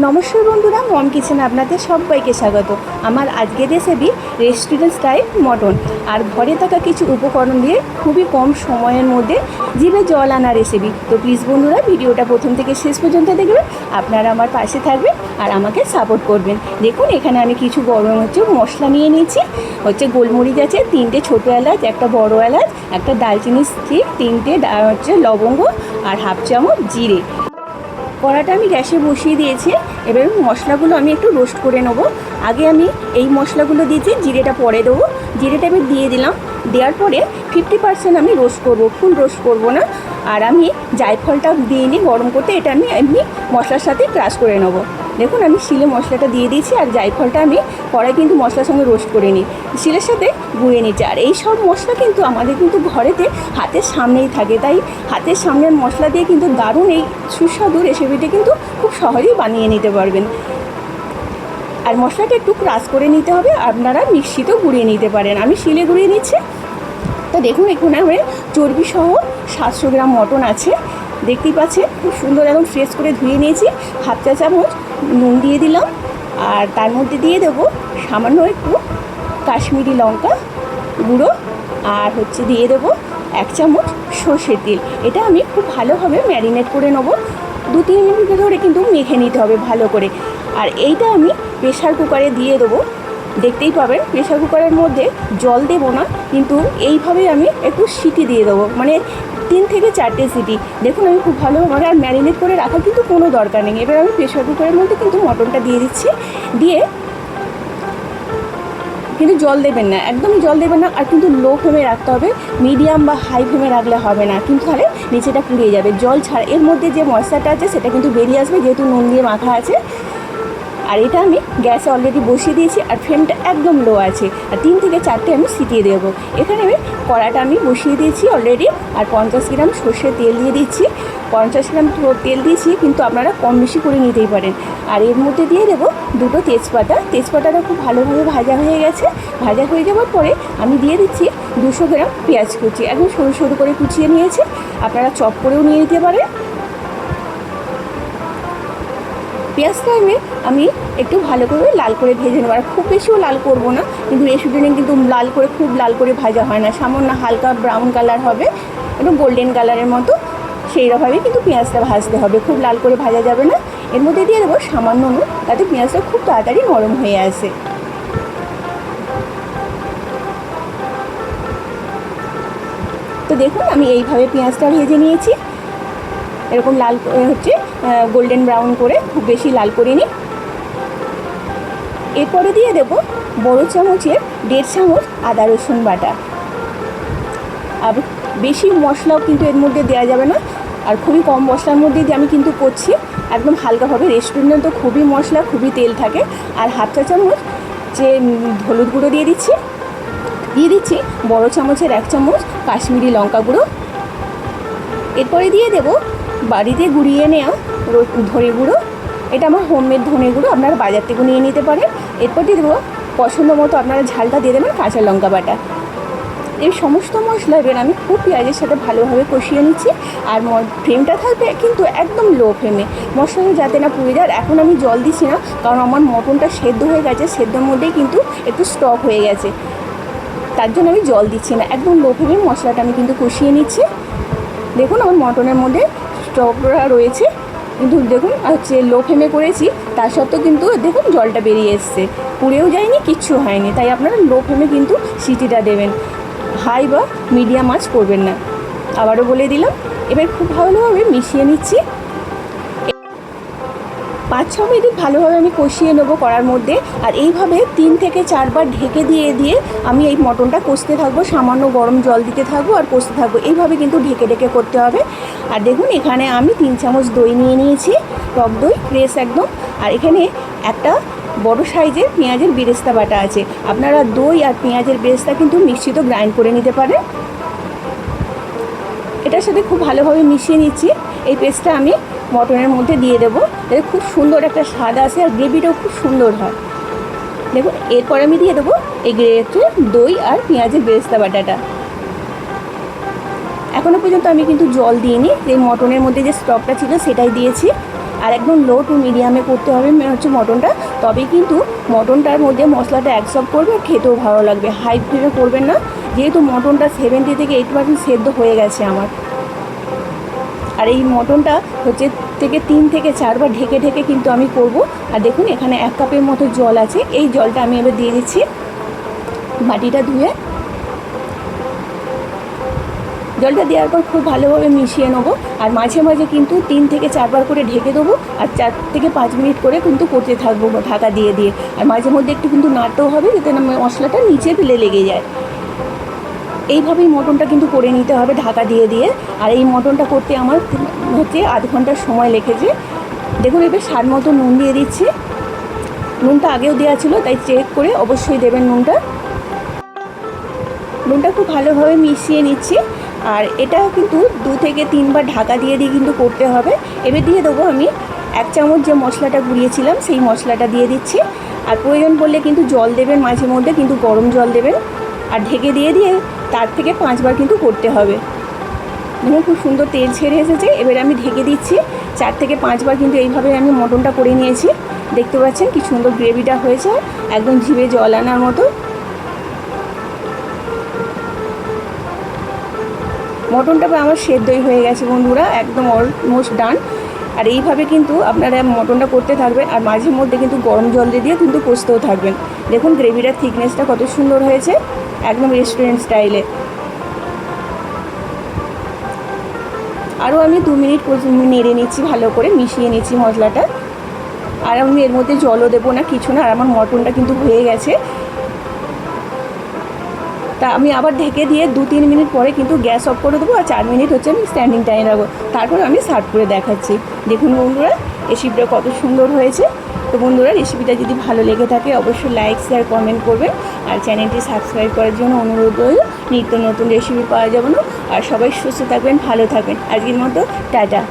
নমস্কার বন্ধুরা, মম কিচেনে আপনাদের সবাইকে স্বাগত। আমার আজকের রেসিপি রেস্টুরেন্ট স্টাইল মটন, আর ঘরে থাকা কিছু উপকরণ দিয়ে খুবই কম সময়ের মধ্যে জিভে জল আনা রেসিপি। তো প্লিজ বন্ধুরা, ভিডিওটা প্রথম থেকে শেষ পর্যন্ত দেখবেন, আপনারা আমার পাশে থাকবেন আর আমাকে সাপোর্ট করবেন। দেখুন, এখানে আমি কিছু গরম মশলা নিয়ে নিয়েছি। গোলমরিচ আছে, 3টে ছোটো এলাচ, একটা বড় এলাচ, একটা দালচিনি স্টিক, 3টে লবঙ্গ আর হাফ চামচ জিরে। কড়াটা আমি গ্যাসে বসিয়ে দিয়েছি। এবার মশলাগুলো আমি একটু রোস্ট করে নেবো। আগে আমি এই মশলাগুলো দিয়েছি, জিরেটা পরে দেবো। জিরেটা আমি দিয়ে দিলাম। দেওয়ার পরে 50% আমি রোস্ট করব, ফুল রোস্ট করব না। আর আমি জায়ফলটা দিয়ে নিই গরম করতে, এটা আমি এমনি মশলার সাথে ক্রাশ করে নেবো। দেখুন, আমি শিলে মশলাটা দিয়ে দিয়েছি, আর জায়ফলটা আমি কড়াই কিন্তু মশলার সঙ্গে রোস্ট করে নিই, শিলের সাথে গুঁড়ে নিচ্ছি। আর এই সব মশলা কিন্তু আমাদের কিন্তু ঘরেতে হাতের সামনেই থাকে, তাই হাতের সামনের মশলা দিয়ে কিন্তু দারুণ এই সুস্বাদু রেসিপিটা কিন্তু খুব সহজেই বানিয়ে নিতে পারবেন। আর মশলাটা একটু ক্রাশ করে নিতে হবে, আপনারা মিক্সিতেও গুঁড়িয়ে নিতে পারেন। আমি শিলে গুঁড়িয়ে নিচ্ছি। তো দেখুন, এখানে আমার চর্বি সহ 700 গ্রাম মটন আছে, দেখতেই পাচ্ছেন। খুব সুন্দর একদম ফ্রেশ করে ধুয়ে নিয়েছি। হাফ চা চামচ নুন দিয়ে দিলাম, আর তার মধ্যে দিয়ে দেবো সামান্য একটু কাশ্মীরি লঙ্কা গুঁড়ো, আর দিয়ে দেবো 1 চামচ সর্ষের তেল। এটা আমি খুব ভালোভাবে ম্যারিনেট করে নেবো। 2-3 মিনিট ধরে কিন্তু মেখে নিতে হবে ভালো করে। আর এইটা আমি প্রেশার কুকারে দিয়ে দেবো। দেখতেই পাবেন, প্রেশার কুকারের মধ্যে জল দেবো না, কিন্তু এইভাবেই আমি একটু সিটি দিয়ে দেবো, মানে 3 থেকে 4টে সিটি। দেখুন, আমি খুব ভালোভাবে, আর ম্যারিনেট করে রাখার কিন্তু কোনো দরকার নেই। এবার আমি প্রেশার কুকারের মধ্যে কিন্তু মটনটা দিয়ে দিচ্ছি। দিয়ে কিন্তু জল দেবেন না, একদমই জল দেবেন না। আর কিন্তু লো ফ্লেমে রাখতে হবে, মিডিয়াম বা হাই ফ্লেমে রাখলে হবে না, কিন্তু তাহলে নিচেটা পুড়িয়ে যাবে। জল ছাড়া এর মধ্যে যে মশলাটা আছে সেটা কিন্তু বেরিয়ে আসবে, যেহেতু নুন দিয়ে মাখা আছে। আর এটা আমি গ্যাসে অলরেডি বসিয়ে দিয়েছি, আর ফ্লেমটা একদম লো আছে। আর 3 থেকে 4টে আমি সিটিয়ে দেবো। এখানে আমি কড়াটা আমি বসিয়ে দিয়েছি অলরেডি, আর 50 গ্রাম সর্ষের তেল দিয়ে দিচ্ছি। 50 গ্রাম তেল দিয়েছি, কিন্তু আপনারা কম বেশি করে নিতেই পারেন। আর এর মধ্যে দিয়ে দেবো 2টো তেজপাতা। তেজপাতাটা খুব ভালোভাবে ভাজা হয়ে গেছে। ভাজা হয়ে যাওয়ার পরে আমি দিয়ে দিচ্ছি 200 গ্রাম পেঁয়াজ কুচি, একদম সরু সরু করে কুচিয়ে নিয়েছি। আপনারা চপ করেও নিয়ে নিতে পারেন। পেঁয়াজটা আমি একটু ভালো করে লাল করে ভেজে নেব। আর খুব বেশিও লাল করব না, কিন্তু রেস্টুরেন্টে কিন্তু খুব লাল করে ভাজা হয় না। সামান্য হালকা ব্রাউন কালার হবে, একটু গোল্ডেন কালারের মতো, সেইরকমভাবেই কিন্তু পেঁয়াজটা ভাজতে হবে। খুব লাল করে ভাজা যাবে না। এর মধ্যে দিয়ে দেবো সামান্য নুন, যাতে পেঁয়াজটা খুব তাড়াতাড়ি নরম হয়ে আসে। তো দেখুন, আমি এইভাবে পেঁয়াজটা ভেজে নিয়েছি, এরকম লাল গোল্ডেন ব্রাউন করে, খুব বেশি লাল করে নিই। এরপরে দিয়ে দেবো বড় চামচের 1.5 চামচ আদা রসুন বাটা। আর বেশি মশলাও কিন্তু এর মধ্যে দেওয়া যাবে না, আর খুবই কম মশলার মধ্যে দিয়ে আমি কিন্তু করছি, একদম হালকাভাবে। রেস্টুরেন্টে তো খুবই মশলা, খুবই তেল থাকে। আর হাফ চা চামচ হলুদ গুঁড়ো দিয়ে দিচ্ছি বড় চামচের 1 চামচ কাশ্মীরি লঙ্কা গুঁড়ো। এরপরে দিয়ে দেবো বাড়িতে গুঁড়িয়ে নেওয়া ধনে গুঁড়ো। এটা আমার হোমমেড ধনে গুঁড়ো, আপনারা বাজার থেকে নিয়ে নিতে পারেন। এরপর দিয়ে দেবো পছন্দ মতো, আপনারা ঝালটা দিয়ে দেবেন, কাঁচা লঙ্কা বাটা। এই সমস্ত মশলা এবার আমি খুব পেঁয়াজের সাথে ভালোভাবে কষিয়ে নিচ্ছি। আর ফ্লেমটা থাকবে কিন্তু একদম লো ফ্লেমে, মশলাটা যাতে না পুড়ে যায়। এখন আমি জল দিচ্ছি না, কারণ আমার মটনটা সেদ্ধ হয়ে গেছে, সেদ্ধর মধ্যেই কিন্তু একটু স্টক হয়ে গেছে, তার জন্য আমি জল দিচ্ছি না। একদম লো ফ্লেমে মশলাটা আমি কিন্তু কষিয়ে নিচ্ছি। দেখুন, আমার মটনের মধ্যে স্টকটা রয়েছে, কিন্তু দেখুন লো ফ্লেমে করেছি, তার সত্ত্বেও কিন্তু দেখুন জলটা বেরিয়ে এসছে, পুড়েও যায়নি, কিচ্ছু হয়নি। তাই আপনারা লো ফ্লেমে কিন্তু সিটিটা দেবেন, হাই বা মিডিয়াম আঁচ করবেন না। আবারও বলে দিলাম। এবার খুব ভালোভাবে মিশিয়ে নিচ্ছি। 5-6 মিনিট ভালোভাবে আমি কষিয়ে নেবো কড়ার মধ্যে। আর এইভাবে 3 থেকে 4 বার ঢেকে দিয়ে আমি এই মটনটা কষতে থাকবো। সামান্য গরম জল দিতে থাকবো আর কষতে থাকবো। এইভাবে কিন্তু ঢেকে করতে হবে। আর দেখুন, এখানে আমি 3 চামচ দই নিয়ে নিয়েছি, টক দই ফ্রেশ একদম। আর এখানে একটা বড় সাইজের পেঁয়াজের বেরেস্তা বাটা আছে। আপনারা দই আর পেঁয়াজের বেরেস্তা কিন্তু মিক্সিতেও গ্রাইন্ড করে নিতে পারেন। এটার সাথে খুব ভালোভাবে মিশিয়ে নিচ্ছি। এই পেস্টটা আমি মটনের মধ্যে দিয়ে দেবো, এতে খুব সুন্দর একটা স্বাদ আসে, আর গ্রেভিটাও খুব সুন্দর হয়। দেখুন, এরপর আমি দিয়ে দেবো এই দই আর পেঁয়াজের বেরেস্তা বাটাটা। এখনও পর্যন্ত আমি কিন্তু জল দিইনি, এই মটনের মধ্যে যে স্টকটা ছিল সেটাই দিয়েছি। আর একদম লো টু মিডিয়ামে করতে হবে হচ্ছে মটনটা, তবেই কিন্তু মটনটার মধ্যে মশলাটা অ্যাবসর্ব করবে আর খেতেও ভালো লাগবে। হাই ফ্লেমে করবেন না, যেহেতু মটনটা 70 থেকে 80% সেদ্ধ হয়ে গেছে আমার। আর এই মটনটা হচ্ছে 3 থেকে 4 বার ঢেকে ঢেকে কিন্তু আমি করব। আর দেখুন এখানে 1 কাপের মতো জল আছে, এই জলটা আমি এবার দিয়ে দিচ্ছি। বাটিটা ধুয়ে জলটা দেওয়ার পর খুব ভালোভাবে মিশিয়ে নেবো। আর মাঝে মাঝে কিন্তু 3 থেকে 4 বার করে ঢেকে দেবো, আর 4 থেকে 5 মিনিট করে কিন্তু করতে থাকবো ঢাকা দিয়ে দিয়ে। আর মাঝে মধ্যে একটু কিন্তু নাড়তেও হবে, যাতে না মশলাটা নিচে লেগে যায়। এইভাবেই মটনটা কিন্তু করে নিতে হবে ঢাকা দিয়ে দিয়ে। আর এই মটনটা করতে আমার হচ্ছে আধ ঘন্টার সময় লেগেছে। দেখুন এবার স্বাদ মতো নুন দিয়ে দিচ্ছি। নুনটা আগেও দেওয়া ছিল, তাই চেক করে অবশ্যই দেবেন নুনটা। নুনটা খুব ভালোভাবে মিশিয়ে নিচ্ছি। আর এটা কিন্তু 2 থেকে 3 বার ঢাকা দিয়ে দিয়ে কিন্তু করতে হবে। এবার দিয়ে দেবো আমি 1 চামচ যে মশলাটা গুঁড়িয়েছিলাম সেই মশলাটা দিয়ে দিচ্ছি। আর প্রয়োজন পড়লে কিন্তু জল দেবেন, মাঝে মধ্যে কিন্তু গরম জল দেবেন। আর ঢেকে দিয়ে দিয়ে 4 থেকে 5 বার কিন্তু করতে হবে। দেখুন খুব সুন্দর তেল ছেড়ে এসেছে। এবার আমি ঢেকে দিচ্ছি। 4 থেকে 5 বার কিন্তু এইভাবে আমি মটনটা করে নিয়েছি। দেখতে পাচ্ছেন কি সুন্দর গ্রেভিটা হয়েছে, একদম জিভে জল আনার মতো। মটনটা আমার সেদ্ধই হয়ে গেছে বন্ধুরা, একদম অলমোস্ট ডান। আর এইভাবে কিন্তু আপনারা মটনটা করতে থাকবেন, আর মাঝে মধ্যে কিন্তু গরম জল দিয়ে কিন্তু কষতেও থাকবেন। দেখুন গ্রেভিটার থিকনেসটা কত সুন্দর হয়েছে, একদম রেস্টুরেন্ট স্টাইলে। আরও আমি 2 মিনিট নেড়ে নিচ্ছি, ভালো করে মিশিয়ে নিচ্ছি মশলাটা। আর আমি এর মধ্যে জলও দেবো না, কিছু না। আর আমার মটনটা কিন্তু হয়ে গেছে। তা আমি আবার ঢেকে দিয়ে 2-3 মিনিট পরে কিন্তু গ্যাস অফ করে দেবো। আর 4 মিনিট হচ্ছে আমি স্ট্যান্ডিং টাইম রাখবো, তারপর আমি সার্ভ করে দেখাচ্ছি। দেখুন বন্ধুরা রেসিপিটা কত সুন্দর হয়েছে। তো বন্ধুরা রেসিপিটা যদি ভালো লেগে থাকে অবশ্যই লাইক শেয়ার কমেন্ট করবেন। আর চ্যানেলটি সাবস্ক্রাইব করার জন্য অনুরোধ রইল। নিত্য নতুন রেসিপি পাওয়া যাবে না। আর সবাই সুস্থ থাকবেন, ভালো থাকবেন। আজকের মতো টাটা।